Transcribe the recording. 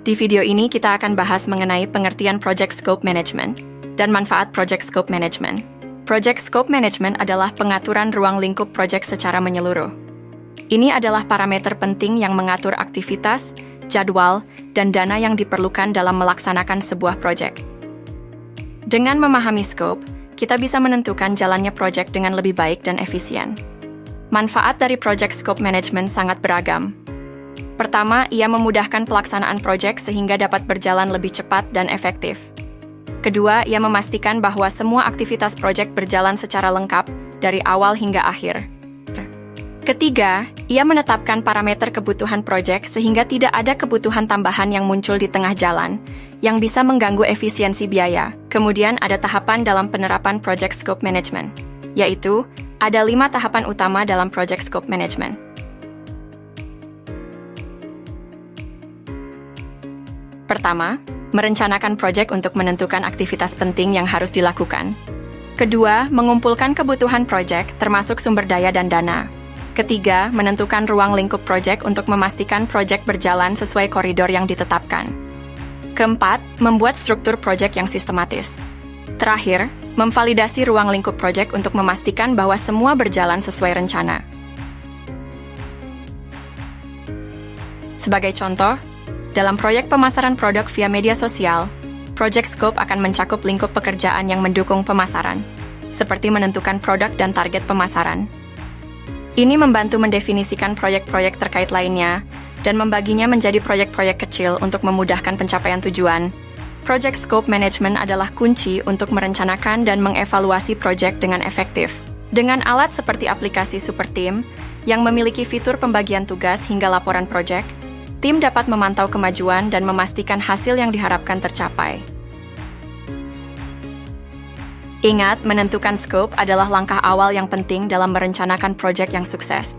Di video ini kita akan bahas mengenai pengertian Project Scope Management dan manfaat Project Scope Management. Project Scope Management adalah pengaturan ruang lingkup proyek secara menyeluruh. Ini adalah parameter penting yang mengatur aktivitas, jadwal, dan dana yang diperlukan dalam melaksanakan sebuah proyek. Dengan memahami scope, kita bisa menentukan jalannya proyek dengan lebih baik dan efisien. Manfaat dari Project Scope Management sangat beragam. Pertama, ia memudahkan pelaksanaan proyek sehingga dapat berjalan lebih cepat dan efektif. Kedua, ia memastikan bahwa semua aktivitas proyek berjalan secara lengkap dari awal hingga akhir. Ketiga, ia menetapkan parameter kebutuhan proyek sehingga tidak ada kebutuhan tambahan yang muncul di tengah jalan, yang bisa mengganggu efisiensi biaya. Kemudian ada tahapan dalam penerapan Project Scope Management, yaitu ada 5 tahapan utama dalam Project Scope Management. Pertama, merencanakan proyek untuk menentukan aktivitas penting yang harus dilakukan. Kedua, mengumpulkan kebutuhan proyek, termasuk sumber daya dan dana. Ketiga, menentukan ruang lingkup proyek untuk memastikan proyek berjalan sesuai koridor yang ditetapkan. Keempat, membuat struktur proyek yang sistematis. Terakhir, memvalidasi ruang lingkup proyek untuk memastikan bahwa semua berjalan sesuai rencana. Sebagai contoh, dalam proyek pemasaran produk via media sosial, Project Scope akan mencakup lingkup pekerjaan yang mendukung pemasaran, seperti menentukan produk dan target pemasaran. Ini membantu mendefinisikan proyek-proyek terkait lainnya dan membaginya menjadi proyek-proyek kecil untuk memudahkan pencapaian tujuan. Project Scope Management adalah kunci untuk merencanakan dan mengevaluasi proyek dengan efektif. Dengan alat seperti aplikasi Superteam yang memiliki fitur pembagian tugas hingga laporan proyek, tim dapat memantau kemajuan dan memastikan hasil yang diharapkan tercapai. Ingat, menentukan scope adalah langkah awal yang penting dalam merencanakan proyek yang sukses.